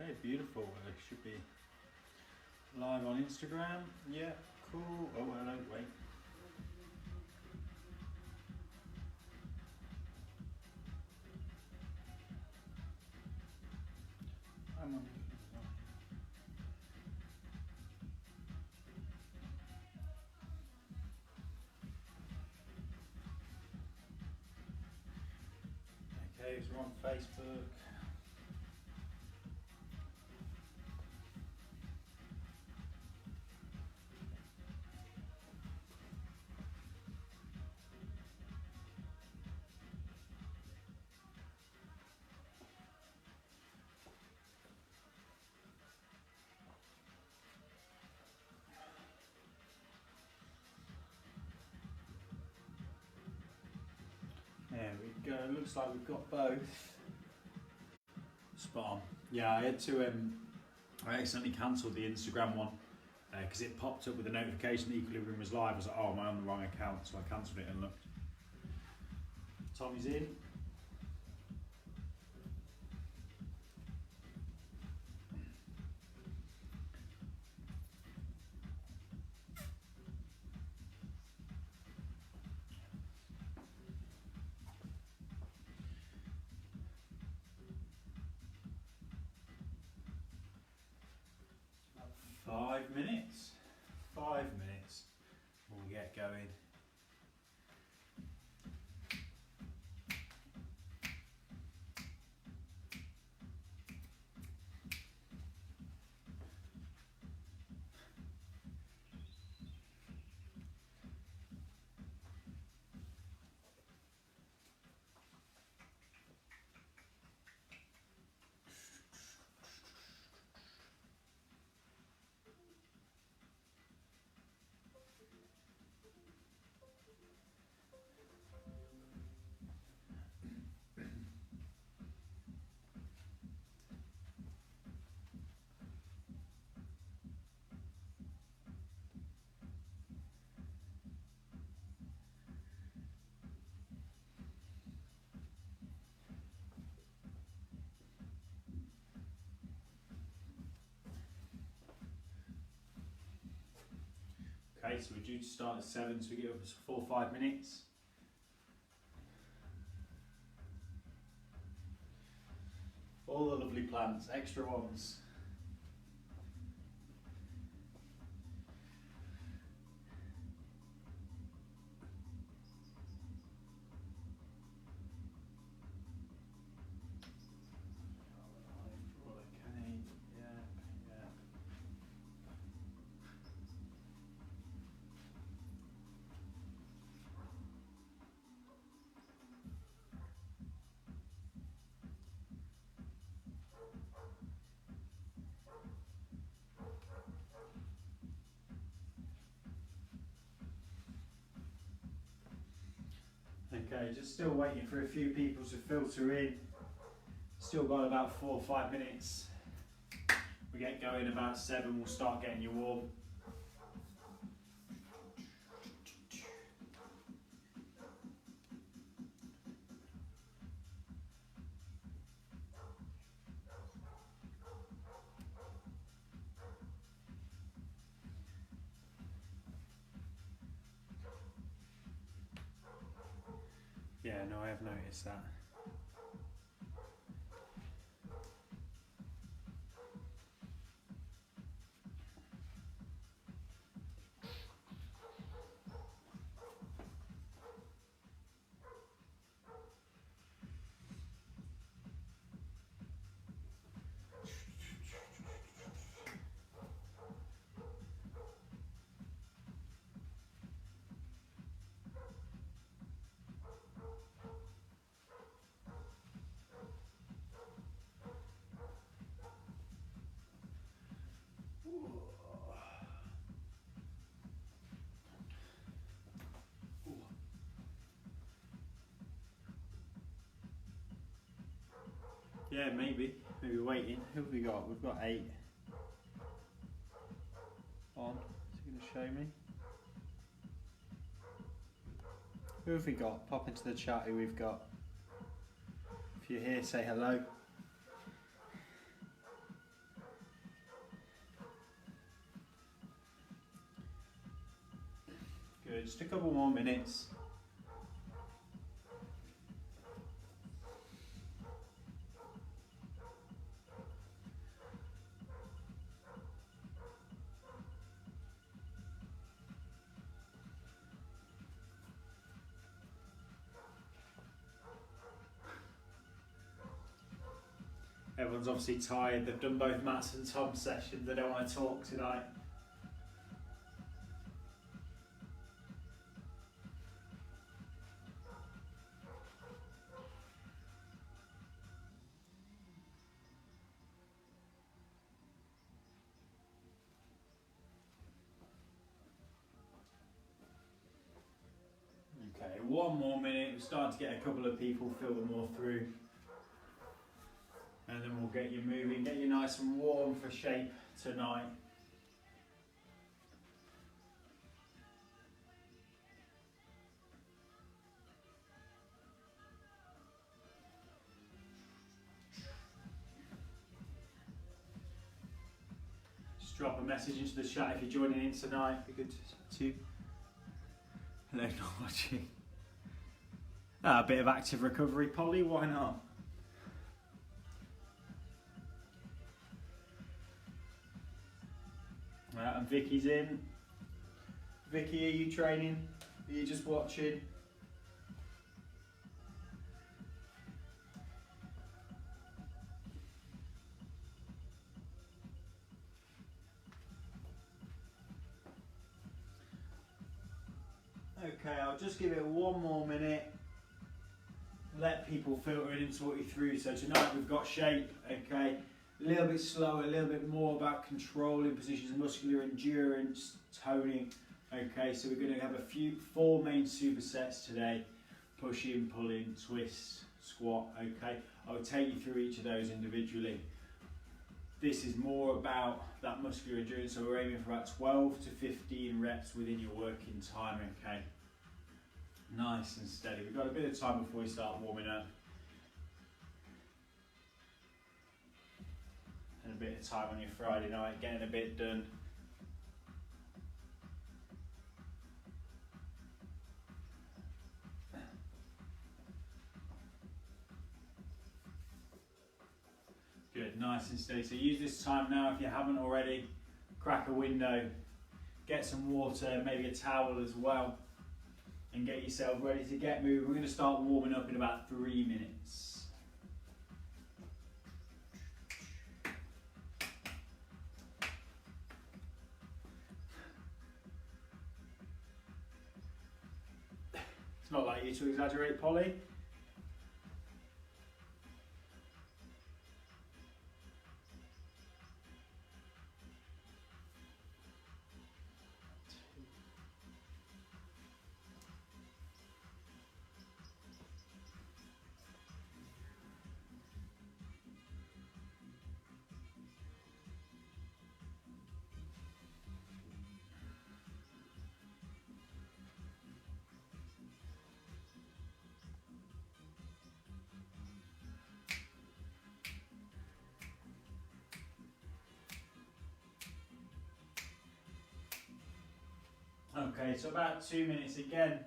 Okay, beautiful. It should be live on Instagram. Yeah, cool. Oh, hello, wait. I'm on. Okay, so we're on Facebook. There we go. Looks like we've got both. Spot on. Yeah, I accidentally cancelled the Instagram one because it popped up with a notification that Equilibrium was live. I was like, oh, am I on the wrong account? So I cancelled it and looked. Tommy's in. Five minutes. 5 minutes. We'll get going. Okay, so we're due to start at 7, so we get up to 4 or 5 minutes. All the lovely plants, extra ones. Okay, just still waiting for a few people to filter in. Still got about 4 or 5 minutes. We get going about 7, we'll start getting you warm. Yeah, no, I have noticed that. Yeah, maybe waiting. Who have we got? We've got 8 on. Is he going to show me? Who have we got? Pop into the chat who we've got. If you're here, say hello. Good, just a couple more minutes. Everyone's obviously tired, they've done both Matt's and Tom's sessions, they don't want to talk tonight. Okay, one more minute, we're starting to get a couple of people filter more through. And then we'll get you moving, get you nice and warm for shape tonight. Just drop a message into the chat if you're joining in tonight. It'd be good to hello, not watching. A bit of active recovery, Polly, why not? And Vicky's in. Vicky, are you training? Are you just watching? Okay, I'll just give it one more minute. Let people filter in and sort you through. So tonight we've got shape, okay? A little bit slower, a little bit more about controlling positions, muscular endurance, toning. Okay, so we're going to have four main supersets today. Pushing, pulling, twist, squat, okay? I'll take you through each of those individually. This is more about that muscular endurance, so we're aiming for about 12 to 15 reps within your working time, okay? Nice and steady. We've got a bit of time before we start warming up. And a bit of time on your Friday night, getting a bit done. Good, nice and steady. So use this time now if you haven't already. Crack a window, get some water, maybe a towel as well, and get yourself ready to get moving. We're going to start warming up in about 3 minutes. It's not like you to exaggerate, Polly. Okay, so about 2 minutes again.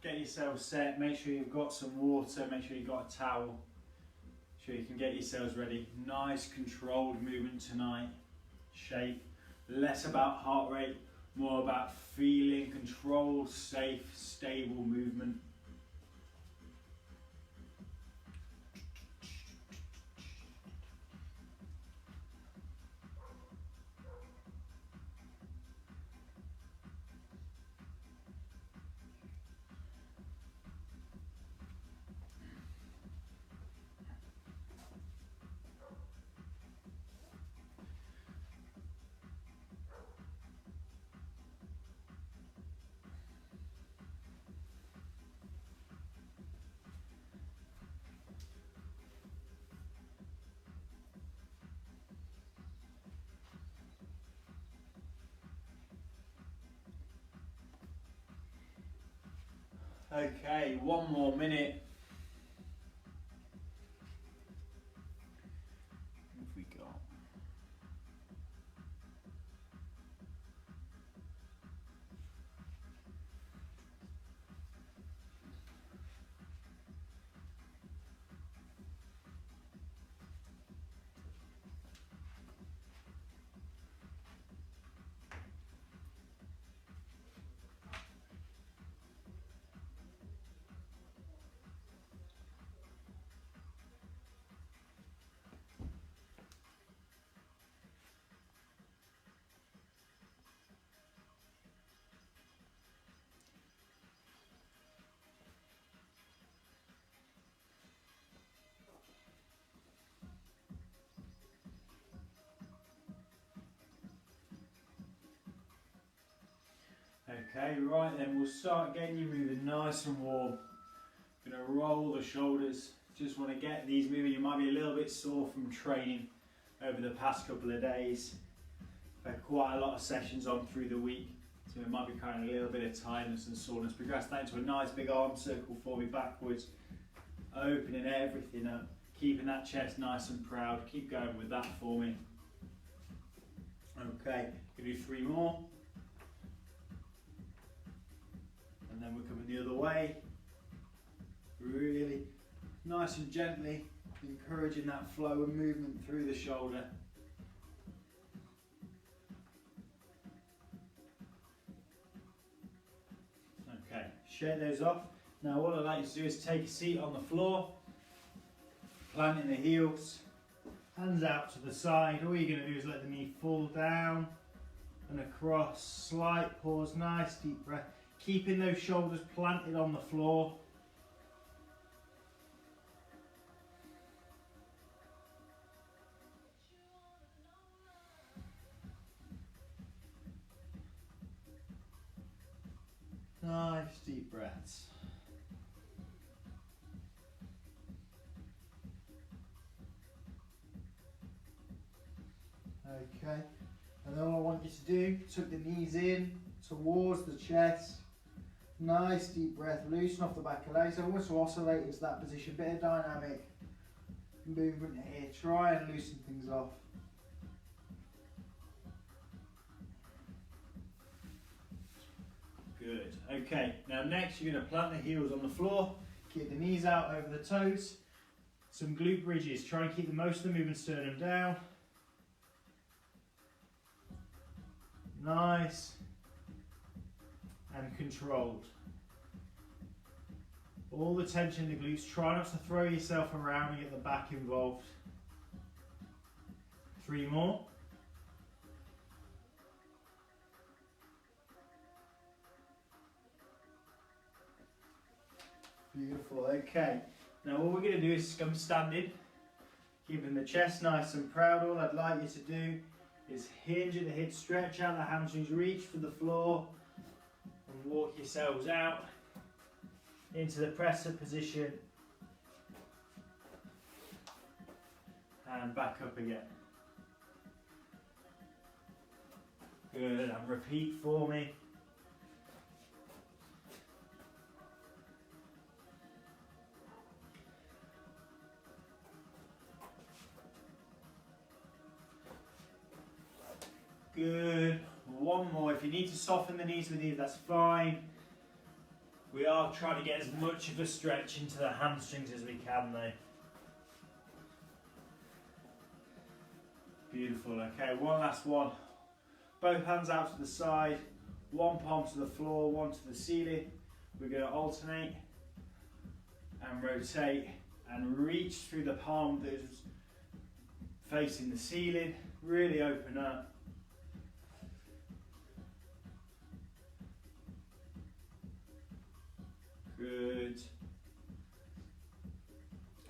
Get yourself set, make sure you've got some water, make sure you've got a towel. Make sure you can get yourselves ready. Nice controlled movement tonight. Shape, less about heart rate, more about feeling, controlled, safe, stable movement. Okay, one more minute. What have we got? Okay, right then, we'll start getting you moving nice and warm. Gonna roll the shoulders. Just want to get these moving. You might be a little bit sore from training over the past couple of days. I've had quite a lot of sessions on through the week, so it might be carrying a little bit of tiredness and soreness. Progress that into a nice big arm circle for me backwards, opening everything up, keeping that chest nice and proud. Keep going with that for me. Okay, we'll do 3 more. And then we're coming the other way. Really nice and gently encouraging that flow and movement through the shoulder. Okay, shake those off. Now what I'd like you to do is take a seat on the floor, planting the heels, hands out to the side. All you're going to do is let the knee fall down and across. Slight pause, nice deep breath. Keeping those shoulders planted on the floor. Nice deep breaths. Okay, and then all I want you to do, tuck the knees in towards the chest. Nice deep breath, loosen off the back of the legs. I want to oscillate into that position, bit of dynamic movement here. Try and loosen things off. Good. Okay, now next you're going to plant the heels on the floor, keep the knees out over the toes, some glute bridges. Try and keep the most of the movement sternum down. Nice and controlled. All the tension in the glutes. Try not to throw yourself around and get the back involved. 3 more. Beautiful, okay. Now what we're going to do is come standing, keeping the chest nice and proud. All I'd like you to do is hinge at the hips, stretch out the hamstrings, reach for the floor and walk yourselves out into the press-up position and back up again. Good, and repeat for me. Good. 1 more. If you need to soften the knees with these, that's fine. We are trying to get as much of a stretch into the hamstrings as we can though. Beautiful. Okay, 1 last one. Both hands out to the side, 1 palm to the floor, 1 to the ceiling. We're going to alternate and rotate and reach through the palm that is facing the ceiling. Really open up. Good.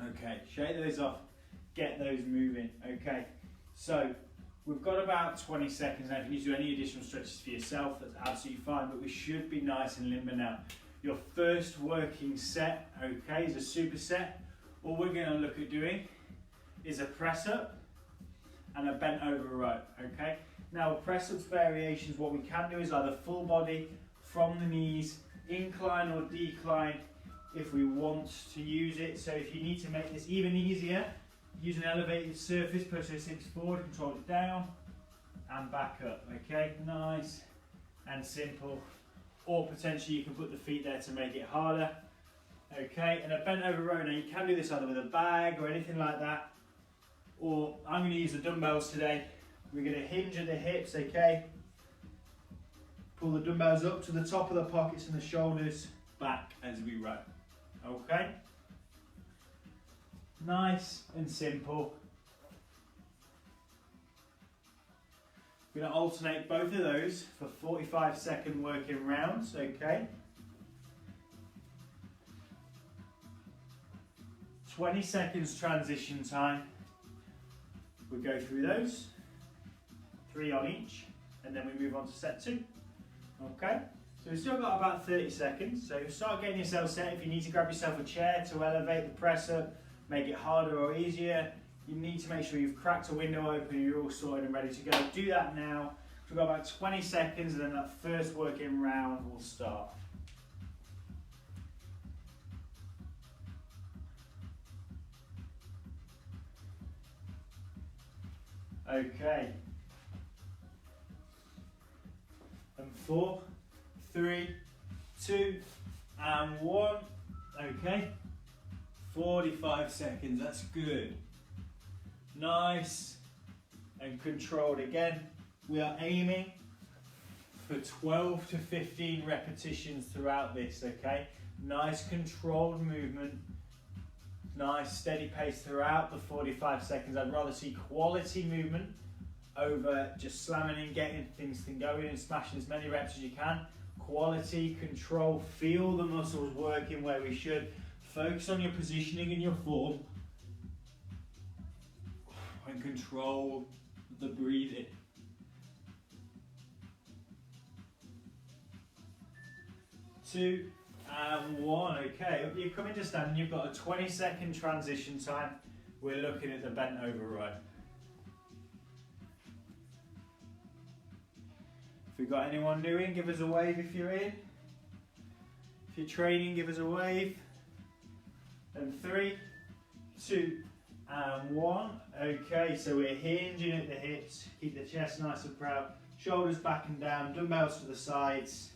Okay, shake those off, get those moving. Okay, so we've got about 20 seconds now. If you need to do any additional stretches for yourself, that's absolutely fine, but we should be nice and limber now. Your first working set, okay, is a superset. All we're going to look at doing is a press up and a bent over row, okay? Now, press ups variations, what we can do is either full body from the knees, incline or decline if we want to use it. So if you need to make this even easier, use an elevated surface, push those hips forward, control it down and back up. Okay, nice and simple. Or potentially you can put the feet there to make it harder. Okay, and a bent over row. Now you can do this either with a bag or anything like that, or I'm going to use the dumbbells today. We're going to hinge at the hips, okay? Pull the dumbbells up to the top of the pockets and the shoulders back as we row. Okay? Nice and simple. We're going to alternate both of those for 45-second working rounds, okay? 20 seconds transition time. We go through those, 3 on each, and then we move on to set 2. Okay, So we've still got about 30 seconds, so start getting yourself set. If you need to grab yourself a chair to elevate the press up, make it harder or easier, you need to make sure you've cracked a window open, you're all sorted and ready to go. Do that now. We've got about 20 seconds and then that first working round will start. Okay. And 4, 3, 2, and 1. Okay. 45 seconds, that's good. Nice and controlled again. We are aiming for 12 to 15 repetitions throughout this, okay? Nice controlled movement. Nice steady pace throughout the 45 seconds. I'd rather see quality movement over just slamming and getting things going and smashing as many reps as you can. Quality, control, feel the muscles working where we should. Focus on your positioning and your form. And control the breathing. 2 and 1. Okay, you're coming to stand and you've got a 20-second transition time. We're looking at the bent over row. If we've got anyone new in, give us a wave if you're in. If you're training, give us a wave. And 3, 2, and 1. Okay, so we're hinging at the hips. Keep the chest nice and proud. Shoulders back and down, dumbbells to the sides.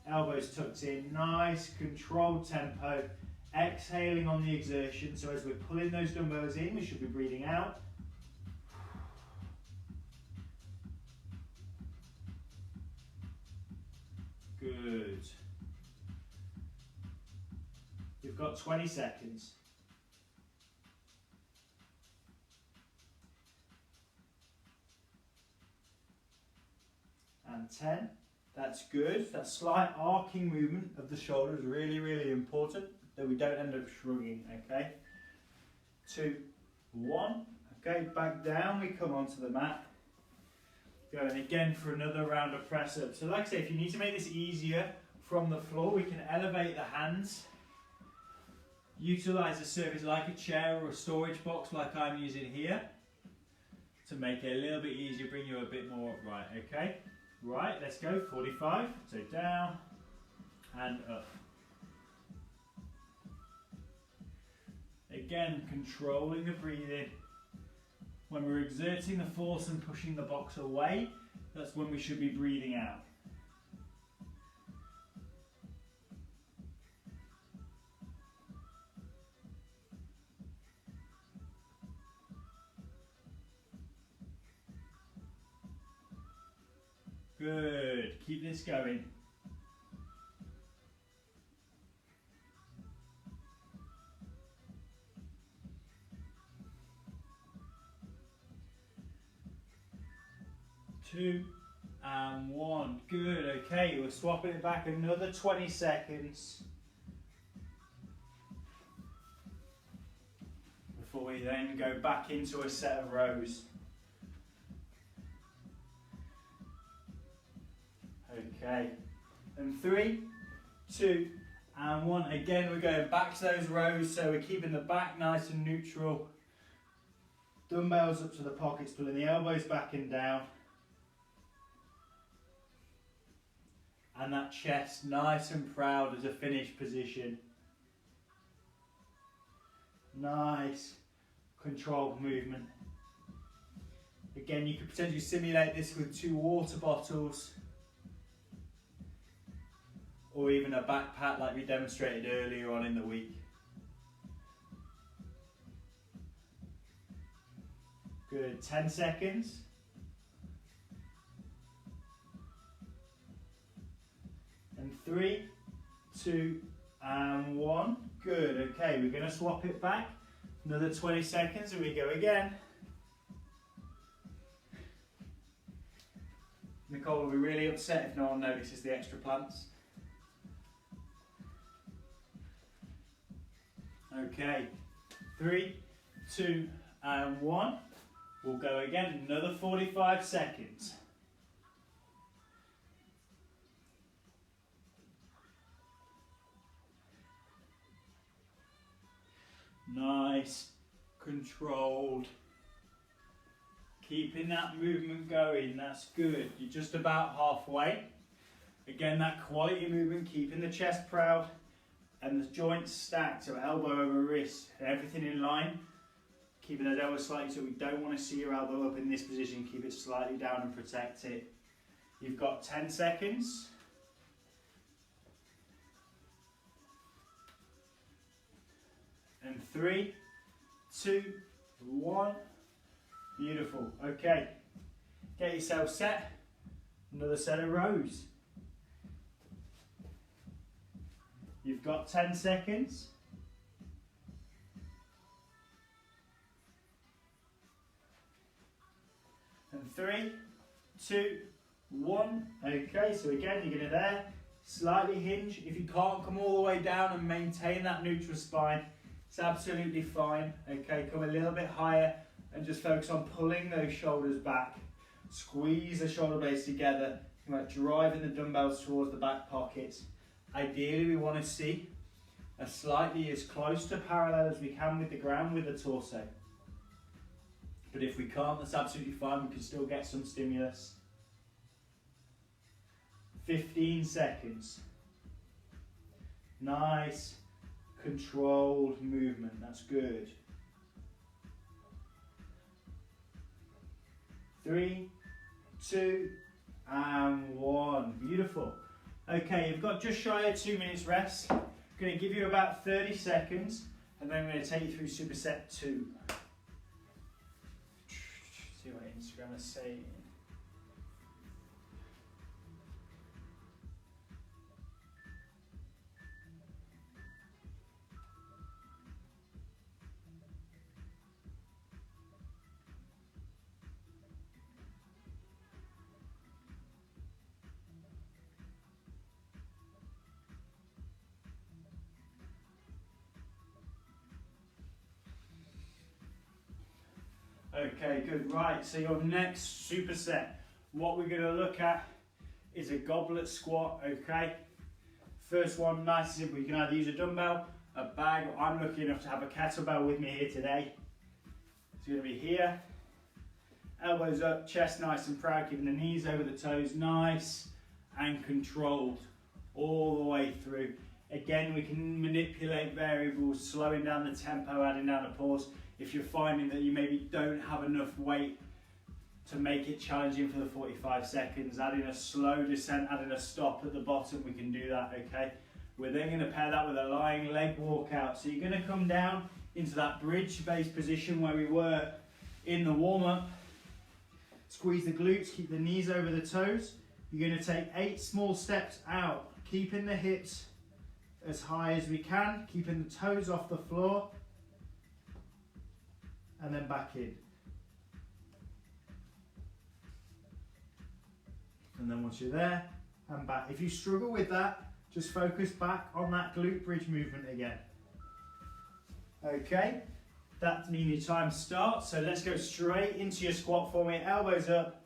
Elbows tucked in. Nice, controlled tempo. Exhaling on the exertion. So as we're pulling those dumbbells in, we should be breathing out. Good. You've got 20 seconds. And 10. That's good. That slight arcing movement of the shoulders is really, really important that we don't end up shrugging, okay? 2, 1. Okay, back down, we come onto the mat. Going again for another round of press up. So like I say, if you need to make this easier from the floor, we can elevate the hands. Utilize the surface like a chair or a storage box like I'm using here to make it a little bit easier, bring you a bit more upright, okay? Right, let's go, 45, so down and up. Again, controlling the breathing. When we're exerting the force and pushing the box away, that's when we should be breathing out. Good, keep this going. Two and 1. Good, okay, we're swapping it back another 20 seconds. Before we then go back into a set of rows. Okay, and 3, 2, and 1. Again, we're going back to those rows, so we're keeping the back nice and neutral. Dumbbells up to the pockets, pulling the elbows back and down. And that chest nice and proud as a finished position. Nice, controlled movement. Again, you could potentially simulate this with 2 water bottles. Or even a backpack like we demonstrated earlier on in the week. Good, 10 seconds. And 3, 2, and 1. Good, okay, we're going to swap it back. Another 20 seconds and we go again. Nicole will be really upset if no one notices the extra plants. Okay, 3, 2, and 1. We'll go again, another 45 seconds. Nice, controlled. Keeping that movement going, that's good. You're just about halfway. Again, that quality movement, keeping the chest proud and the joints stacked, so elbow over wrist, everything in line. Keeping those elbows slightly, so we don't want to see your elbow up in this position. Keep it slightly down and protect it. You've got 10 seconds. And 3, 2, 1. Beautiful. Okay. Get yourself set. Another set of rows. You've got 10 seconds. And 3, 2, 1. Okay, so again, you're going to there, slightly hinge. If you can't come all the way down and maintain that neutral spine, it's absolutely fine. Okay, come a little bit higher and just focus on pulling those shoulders back. Squeeze the shoulder blades together. You're like driving the dumbbells towards the back pockets. Ideally, we want to see a slightly as close to parallel as we can with the ground with the torso. But if we can't, that's absolutely fine. We can still get some stimulus. 15 seconds. Nice, controlled movement. That's good. 3, 2, and 1. Beautiful. Okay, you've got just shy of 2 minutes rest. I'm going to give you about 30 seconds, and then I'm going to take you through superset 2. See what Instagram is saying. Okay, good. Right, so your next superset, what we're going to look at is a goblet squat, okay? First one, nice and simple. You can either use a dumbbell, a bag, or I'm lucky enough to have a kettlebell with me here today. It's going to be here. Elbows up, chest nice and proud, keeping the knees over the toes, nice and controlled all the way through. Again, we can manipulate variables, slowing down the tempo, adding down a pause. If you're finding that you maybe don't have enough weight to make it challenging for the 45 seconds, adding a slow descent, adding a stop at the bottom, we can do that, okay? We're then going to pair that with a lying leg walkout. So you're going to come down into that bridge-based position where we were in the warm-up. Squeeze the glutes, keep the knees over the toes. You're going to take 8 small steps out, keeping the hips as high as we can, keeping the toes off the floor, and then back in. And then once you're there, and back. If you struggle with that, just focus back on that glute bridge movement again. Okay, that means your time starts. So let's go straight into your squat for me. Elbows up,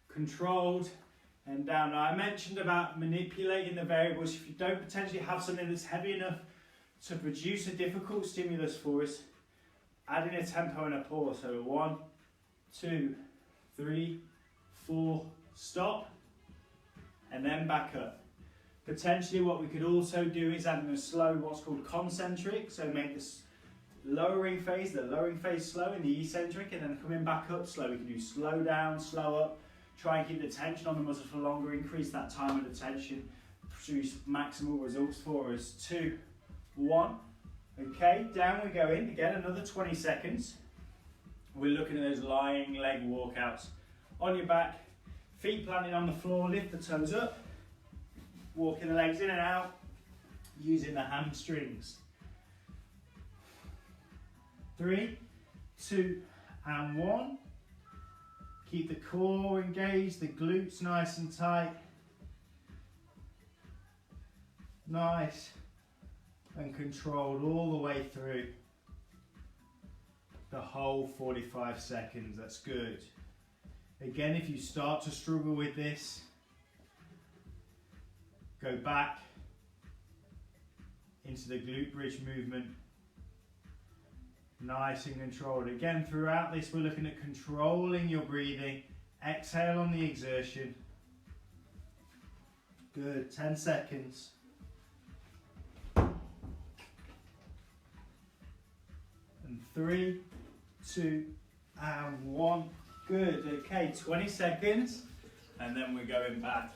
controlled, and down. Now I mentioned about manipulating the variables. If you don't potentially have something that's heavy enough to produce a difficult stimulus for us, adding a tempo and a pause. So 1, 2, 3, 4, stop, and then back up. Potentially what we could also do is adding a slow, what's called concentric, so make this lowering phase, the lowering phase slow in the eccentric, and then coming back up slow. We can do slow down, slow up, try and keep the tension on the muscle for longer, increase that time of attention, produce maximal results for us. 2, 1. Okay, down we go in. Again, another 20 seconds. We're looking at those lying leg walkouts. On your back, feet planted on the floor, lift the toes up, walking the legs in and out, using the hamstrings. 3, 2, and 1. Keep the core engaged, the glutes nice and tight. Nice and controlled all the way through the whole 45 seconds. That's good. Again, if you start to struggle with this, go back into the glute bridge movement Nice and controlled. Again, throughout this, we're looking at controlling your breathing. Exhale on the exertion. Good, 10 seconds. And 3, 2, and 1. Good, okay, 20 seconds. And then we're going back.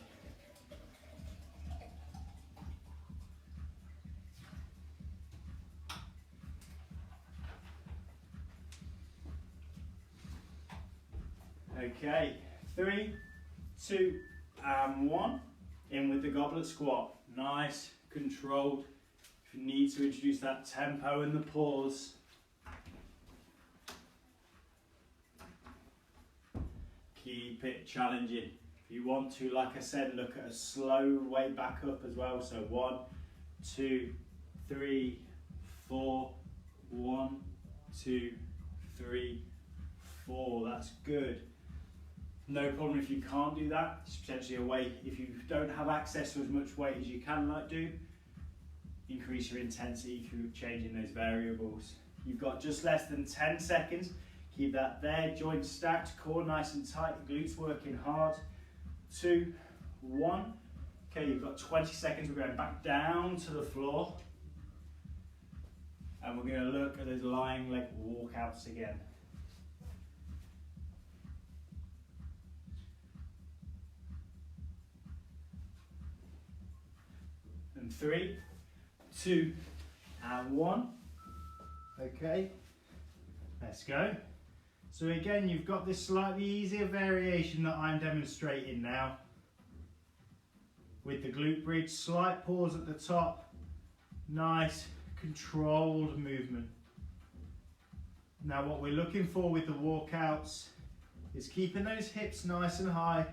Okay, 3, 2, and 1. In with the goblet squat. Nice, controlled. If you need to introduce that tempo and the pause. Keep it challenging. If you want to, like I said, look at a slow way back up as well. So 1, 2, 3, 4, 1, 2, 3, 4. That's good. No problem if you can't do that. It's potentially a way, if you don't have access to as much weight as you can do, increase your intensity through changing those variables. You've got just less than 10 seconds. Keep that there, joints stacked, core nice and tight, glutes working hard. 2, 1. Okay, you've got 20 seconds. We're going back down to the floor. And we're going to look at those lying leg walkouts again. And 3, 2, and 1. Okay, let's go. So again, you've got this slightly easier variation that I'm demonstrating now. With the glute bridge, slight pause at the top. Nice, controlled movement. Now what we're looking for with the walkouts is keeping those hips nice and high.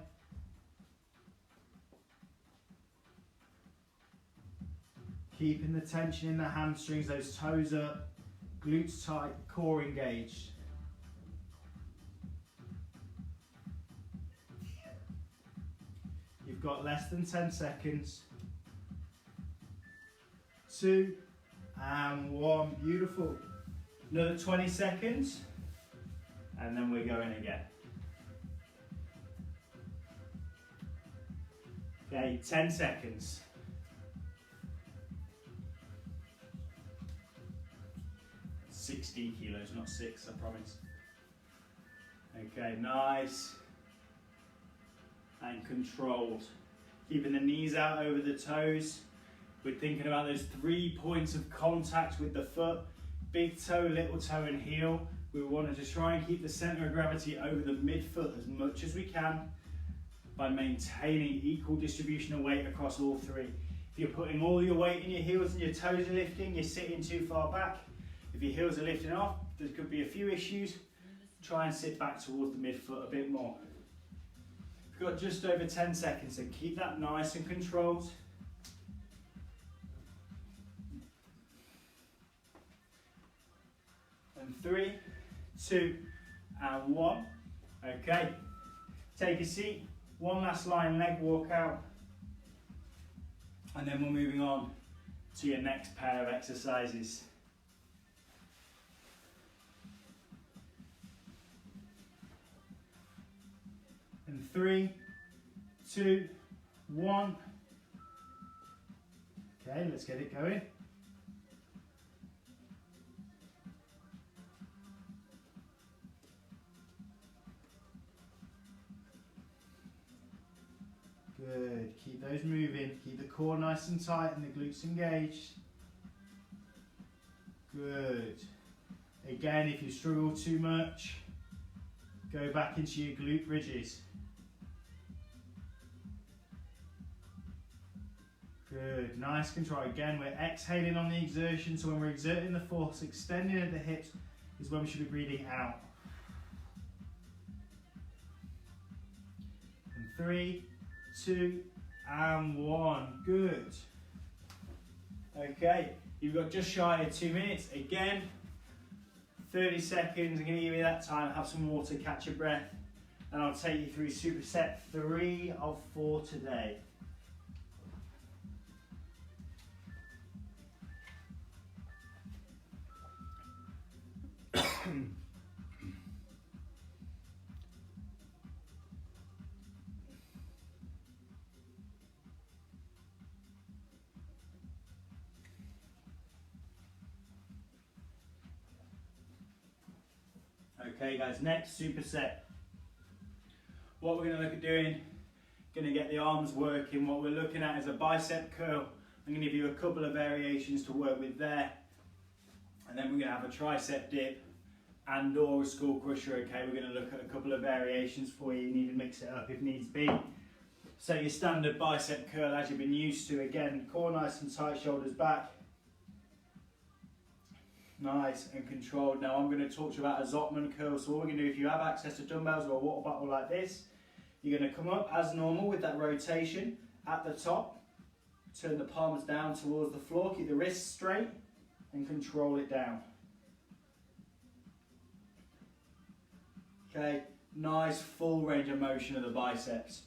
Keeping the tension in the hamstrings, those toes up, glutes tight, core engaged. You've got less than 10 seconds. 2, and 1. Beautiful. Another 20 seconds. And then we're going again. Okay, 10 seconds. 60 kilos, not 6, I promise. Okay, nice and controlled. Keeping the knees out over the toes. We're thinking about those 3 points of contact with the foot. Big toe, little toe and heel. We want to just try and keep the center of gravity over the midfoot as much as we can by maintaining equal distribution of weight across all 3. If you're putting all your weight in your heels and your toes are lifting, you're sitting too far back. If your heels are lifting off, there could be a few issues. Try and sit back towards the midfoot a bit more. We've got just over 10 seconds, so keep that nice and controlled. And 3, 2, and 1. Okay, take a seat. One last lying leg walkout. And then we're moving on to your next pair of exercises. And 3, 2, 1. Okay, let's get it going. Good, keep those moving, keep the core nice and tight and the glutes engaged. Good. Again, if you struggle too much, go back into your glute bridges. Good, nice control. Again, we're exhaling on the exertion, so when we're exerting the force, extending at the hips is when we should be breathing out. And 3, 2, and 1. Good. Okay, you've got just shy of 2 minutes. Again, 30 seconds. I'm going to give you that time. Have some water, catch your breath, and I'll take you through superset 3 of 4 today. Okay guys, next superset. What we're going to look at doing, going to get the arms working. What we're looking at is a bicep curl. I'm going to give you a couple of variations to work with there. And then we're going to have a tricep dip and or a skull crusher. Okay, we're going to look at a couple of variations for you. You need to mix it up if needs be. So your standard bicep curl as you've been used to. Again, core nice and tight, shoulders back. Nice and controlled. Now I'm going to talk to you about a Zottman curl. So what we're going to do, if you have access to dumbbells or a water bottle like this, you're going to come up as normal with that rotation at the top. Turn the palms down towards the floor, keep the wrists straight and control it down. Okay, nice full range of motion of the biceps.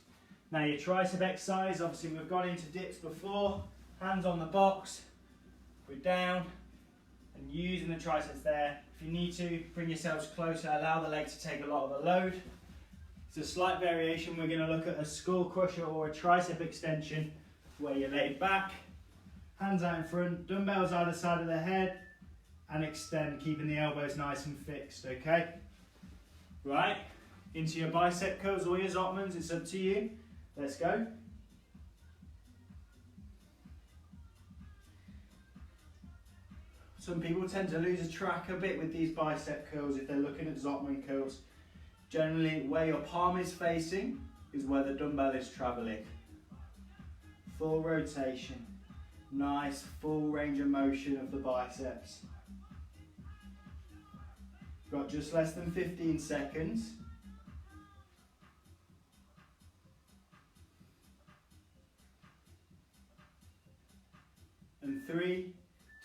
Now your tricep exercise, obviously we've gone into dips before, hands on the box, we're down and using the triceps there. If you need to, bring yourselves closer, allow the leg to take a lot of the load. It's a slight variation. We're going to look at a skull crusher or a tricep extension where you're laid back, hands out in front, dumbbells either side of the head and extend, keeping the elbows nice and fixed, okay? Right, into your bicep curls or your Zottmans, it's up to you. Let's go. Some people tend to lose a track a bit with these bicep curls if they're looking at Zottman curls. Generally, where your palm is facing is where the dumbbell is travelling. Full rotation, nice full range of motion of the biceps. Got just less than 15 seconds. And 3,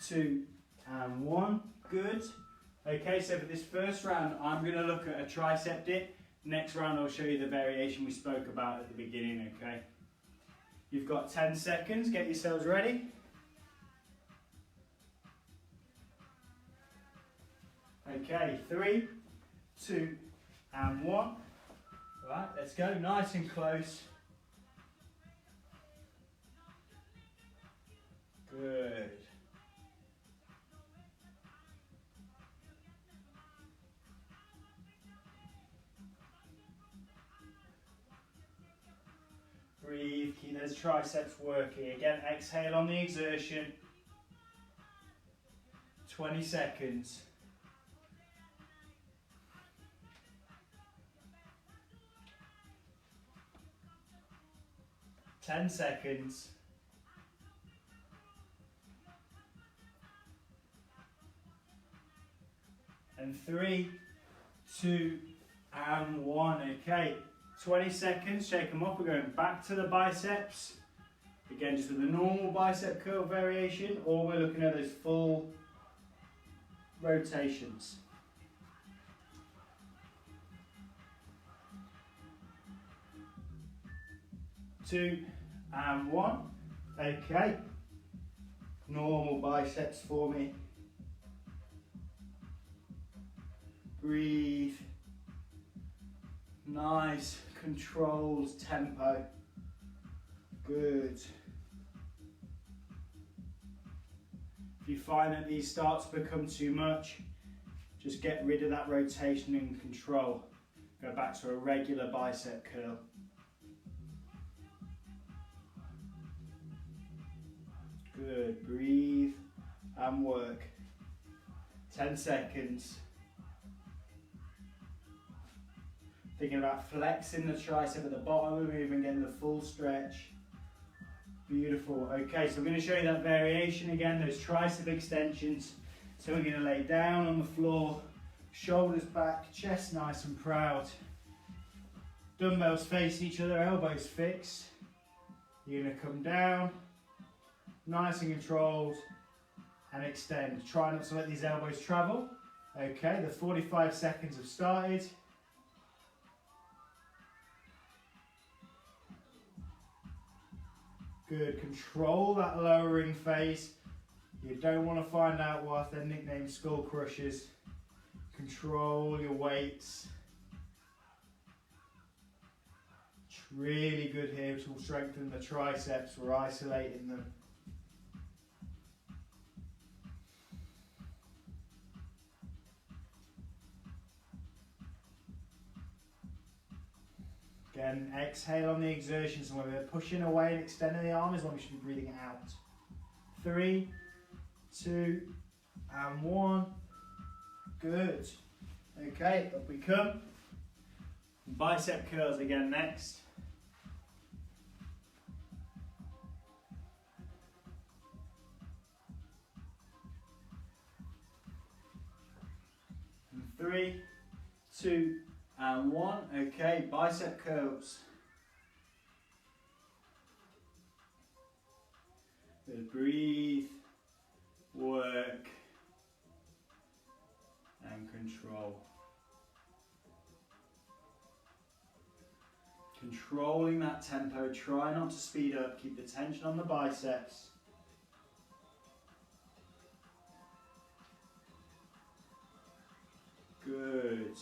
2, and 1. Good. Okay, so for this first round, I'm going to look at a tricep dip. Next round, I'll show you the variation we spoke about at the beginning, okay? You've got 10 seconds, get yourselves ready. Okay, 3, 2, and 1. Right, let's go, nice and close. Good. Breathe, keep those triceps working. Again, exhale on the exertion. 20 seconds. 10 seconds. And 3, 2, and 1. Okay. 20 seconds, shake them up, we're going back to the biceps. Again, just with the normal bicep curl variation, or we're looking at those full rotations. Two and 1. Okay. Normal biceps for me. Breathe. Nice, controlled tempo. Good. If you find that these start to become too much, just get rid of that rotation and control. Go back to a regular bicep curl. Good. Breathe and work. 10 seconds. Thinking about flexing the tricep at the bottom of the movement, getting the full stretch. Beautiful. Okay, so I'm going to show you that variation again, those tricep extensions. So we're going to lay down on the floor, shoulders back, chest nice and proud. Dumbbells face each other, elbows fixed. You're going to come down, nice and controlled, and extend. Try not to let these elbows travel. Okay, the 45 seconds have started. Good, control that lowering phase. You don't want to find out why they're nicknamed skull crushers. Control your weights. It's really good here to strengthen the triceps. We're isolating them. Again, exhale on the exertion. So when we're pushing away and extending the arm is when we should be breathing out. 3, 2, and 1. Good. Okay, up we come. Bicep curls again next. And 3, 2, and 1. Okay, bicep curls. Good. Breathe, work, and control. Controlling that tempo, try not to speed up, keep the tension on the biceps. Good.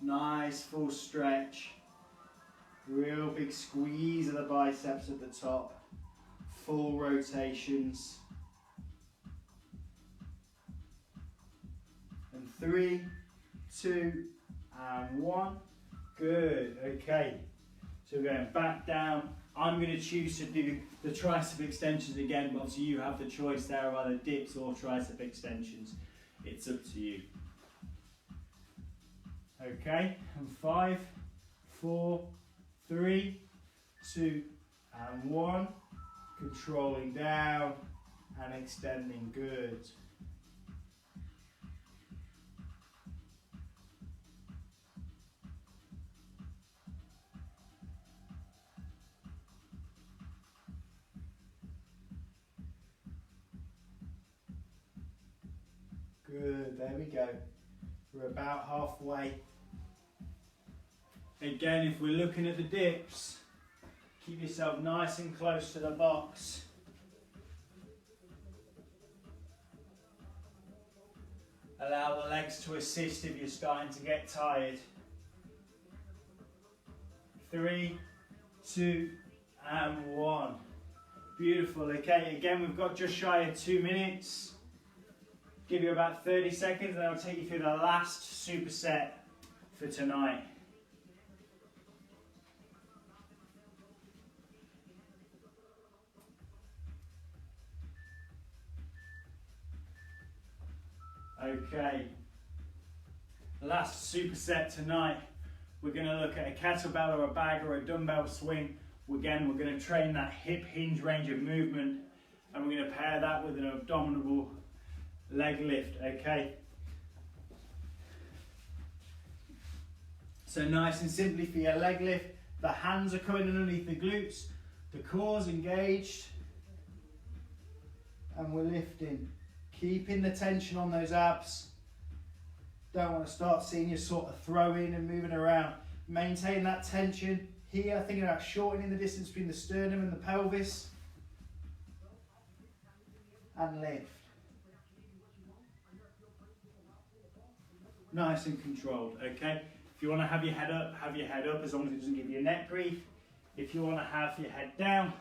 Nice full stretch. Real big squeeze of the biceps at the top. Full rotations. And 3, 2, and 1. Good, okay. So we're going back down. I'm going to choose to do the tricep extensions again, but obviously you have the choice there of either dips or tricep extensions. It's up to you. Okay, and 5, 4, 3, 2, and 1. Controlling down and extending, good. Good, there we go. We're about halfway. Again, if we're looking at the dips, keep yourself nice and close to the box. Allow the legs to assist if you're starting to get tired. 3, 2, and 1. Beautiful, okay, again we've got just shy of 2 minutes. Give you about 30 seconds and I'll take you through the last superset for tonight. Okay, last superset tonight. We're going to look at a kettlebell or a bag or a dumbbell swing. Again, we're going to train that hip hinge range of movement and we're going to pair that with an abdominal leg lift, okay? So nice and simply for your leg lift, the hands are coming underneath the glutes, the core's engaged, and we're lifting. Keeping the tension on those abs. Don't want to start seeing you sort of throwing and moving around. Maintain that tension here, thinking about shortening the distance between the sternum and the pelvis. And lift. Nice and controlled, okay? If you want to have your head up as long as it doesn't give you a neck grief. If you want to have your head down,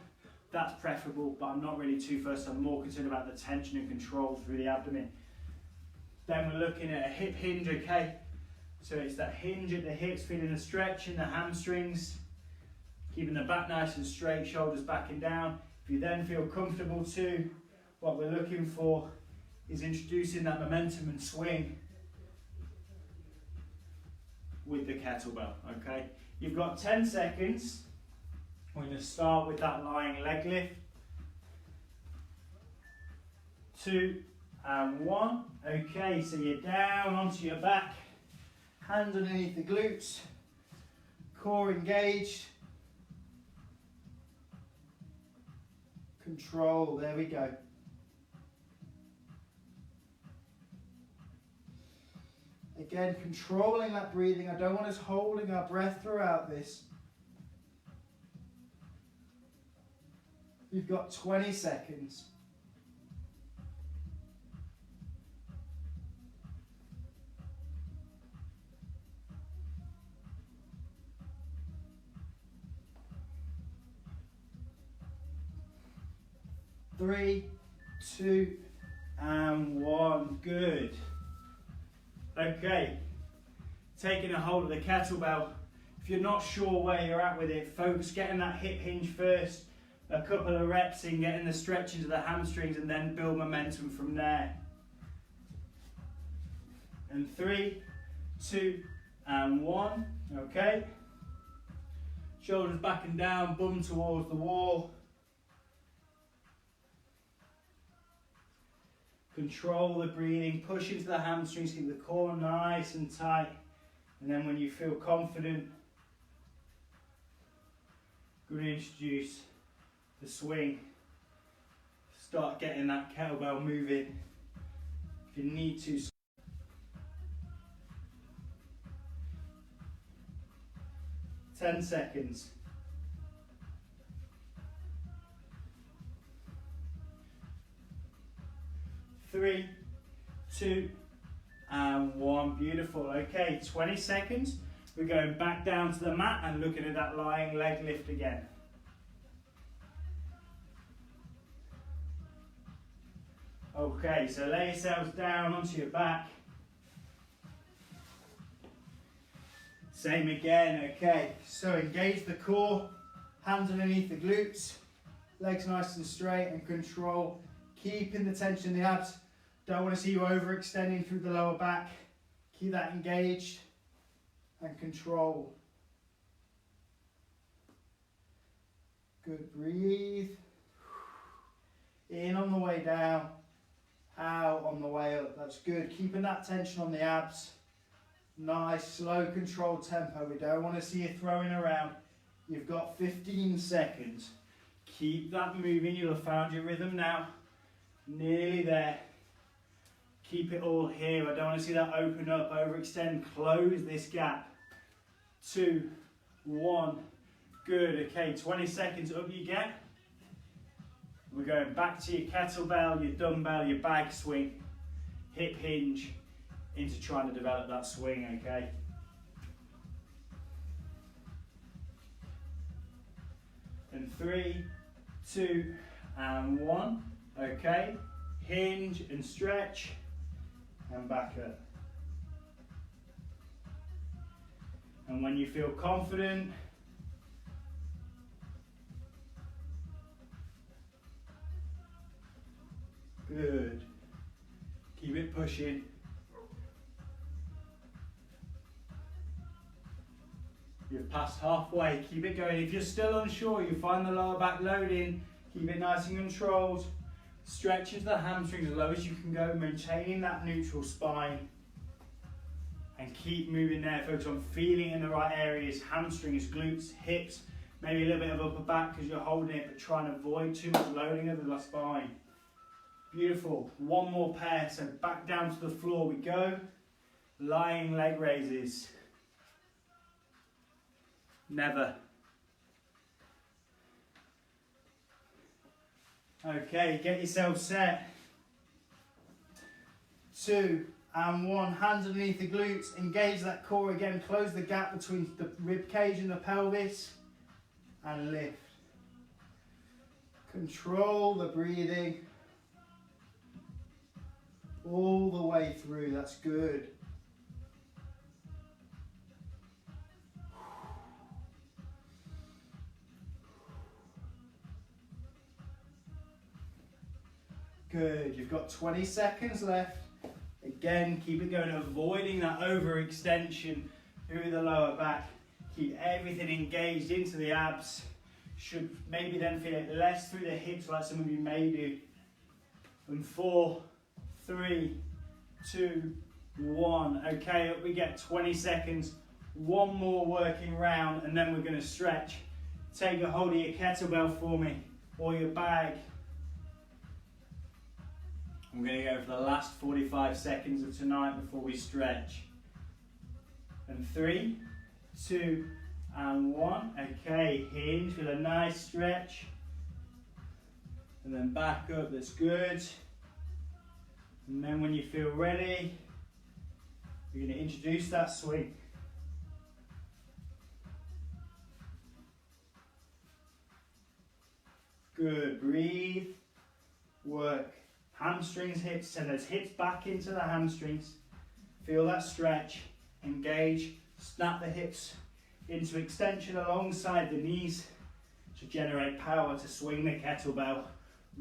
that's preferable, but I'm not really too fussed. I'm more concerned about the tension and control through the abdomen. Then we're looking at a hip hinge, okay? So it's that hinge at the hips, feeling the stretch in the hamstrings, keeping the back nice and straight, shoulders back and down. If you then feel comfortable too, what we're looking for is introducing that momentum and swing with the kettlebell, okay? You've got 10 seconds. We're going to start with that lying leg lift. 2 and 1. Okay, so you're down onto your back, hands underneath the glutes, core engaged. Control, there we go. Again, controlling that breathing. I don't want us holding our breath throughout this. You've got 20 seconds. 3, 2, and 1. Good. Okay, taking a hold of the kettlebell. If you're not sure where you're at with it, focus getting that hip hinge first, a couple of reps in, getting the stretch into the hamstrings, and then build momentum from there. And 3, 2, and 1. Okay. Shoulders back and down, bum towards the wall. Control the breathing, push into the hamstrings, keep the core nice and tight. And then when you feel confident, we're going to introduce the swing. Start getting that kettlebell moving. If you need to. 10 seconds. 3, 2, and 1. Beautiful. Okay, 20 seconds. We're going back down to the mat and looking at that lying leg lift again. Okay, so lay yourselves down onto your back. Same again, okay. So engage the core, hands underneath the glutes, legs nice and straight, and control, keeping the tension in the abs. Don't want to see you overextending through the lower back. Keep that engaged and control. Good, breathe. In on the way down, out on the way up. That's good. Keeping that tension on the abs. Nice, slow, controlled tempo. We don't want to see you throwing around. You've got 15 seconds. Keep that moving. You'll have found your rhythm now. Nearly there. Keep it all here. I don't want to see that open up, overextend, close this gap. 2, 1. Good. Okay, 20 seconds, up you get. We're going back to your kettlebell, your dumbbell, your bag swing, hip hinge, into trying to develop that swing, okay? And 3, 2, and 1. Okay, hinge and stretch, and back up. And when you feel confident, good. Keep it pushing. You're past halfway, keep it going. If you're still unsure, you find the lower back loading, keep it nice and controlled. Stretch into the hamstrings as low as you can go, maintaining that neutral spine. And keep moving there, focus on feeling in the right areas, hamstrings, glutes, hips, maybe a little bit of upper back because you're holding it, but try and avoid too much loading of the spine. Beautiful, one more pair, so back down to the floor we go. Lying leg raises. Never. Okay, get yourself set. 2 and 1, hands underneath the glutes, engage that core again, close the gap between the rib cage and the pelvis, and lift. Control the breathing all the way through, that's good. Good, you've got 20 seconds left. Again, keep it going, avoiding that overextension through the lower back. Keep everything engaged into the abs. Should maybe then feel it less through the hips like some of you may do. And 4, 3, 2, 1. Okay, up we get 20 seconds. One more working round and then we're going to stretch. Take a hold of your kettlebell for me or your bag. I'm going to go for the last 45 seconds of tonight before we stretch. And 3, 2, and 1. Okay, hinge with a nice stretch. And then back up, that's good. And then when you feel ready, you're going to introduce that swing. Good, breathe. work. Hamstrings, hips, send those hips back into the hamstrings. Feel that stretch, engage, snap the hips into extension alongside the knees to generate power to swing the kettlebell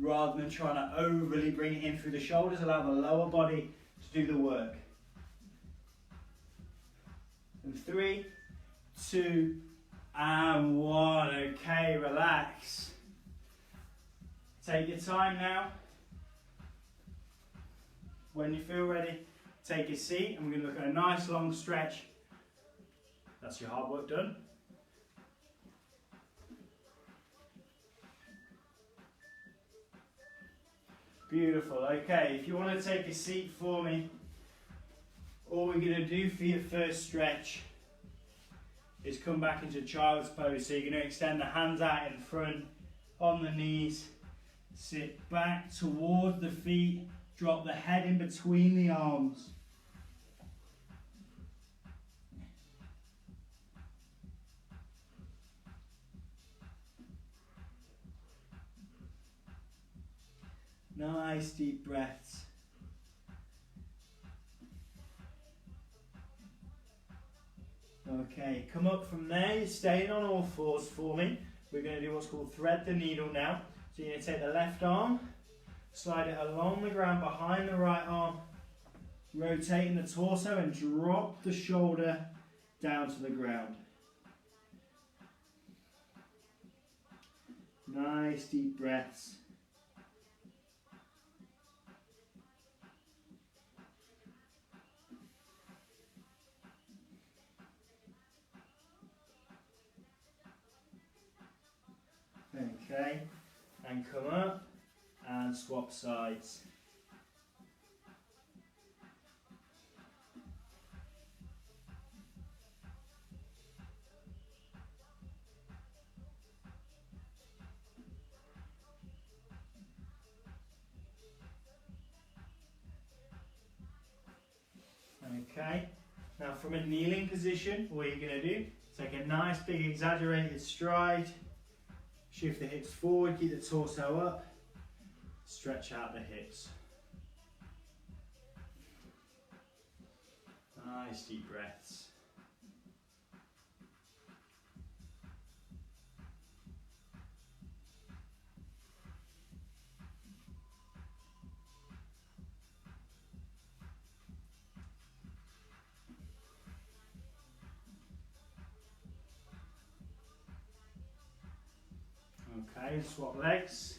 rather than trying to overly bring it in through the shoulders. Allow the lower body to do the work. And 3, 2, and 1. Okay, relax. Take your time now. When you feel ready, take a seat and we're going to look at a nice long stretch. That's your hard work done. Beautiful. Okay, if you want to take a seat for me, all we're going to do for your first stretch is come back into child's pose. So you're going to extend the hands out in front on the knees, sit back towards the feet, drop the head in between the arms. Nice deep breaths. Okay, come up from there, you're staying on all fours for me. We're going to do what's called thread the needle now. So you're going to take the left arm, slide it along the ground behind the right arm, rotating the torso and drop the shoulder down to the ground. Nice deep breaths. Okay, and come up and swap sides. Okay, now from a kneeling position, what you're going to do, take a nice big exaggerated stride, shift the hips forward, keep the torso up, stretch out the hips. Nice deep breaths. Okay, swap legs.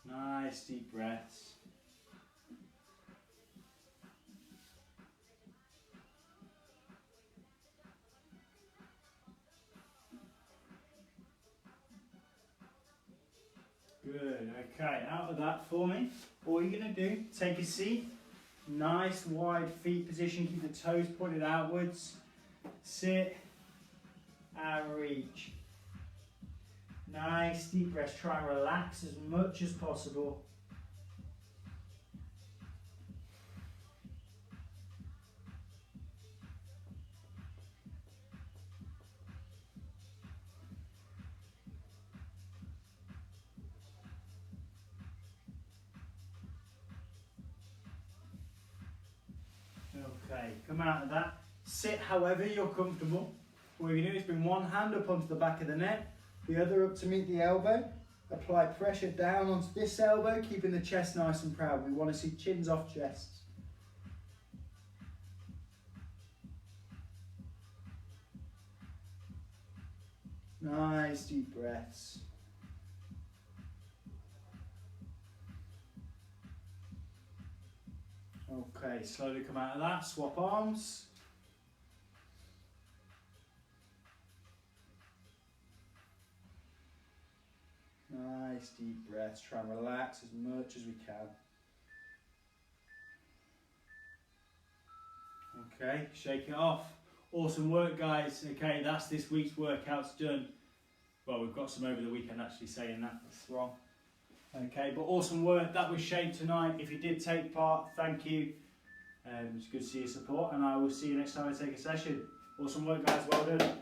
Nice deep breaths. Good, okay, out of that for me, all you're going to do, take a seat, nice wide feet position, keep the toes pointed outwards, sit and reach. Nice deep breaths, try and relax as much as possible. Okay, come out of that. Sit however you're comfortable. What you're going to do is bring one hand up onto the back of the neck, the other up to meet the elbow. Apply pressure down onto this elbow, keeping the chest nice and proud. We want to see chins off chests. Nice deep breaths. Okay, slowly come out of that, swap arms. Nice deep breaths, try and relax as much as we can. Okay, shake it off. Awesome work, guys. Okay, that's this week's workouts done. Well, we've got some over the weekend actually saying that's wrong. Okay, but awesome work. That was Shape tonight. If you did take part, thank you. It's good to see your support, and I will see you next time I take a session. Awesome work, guys. Well done.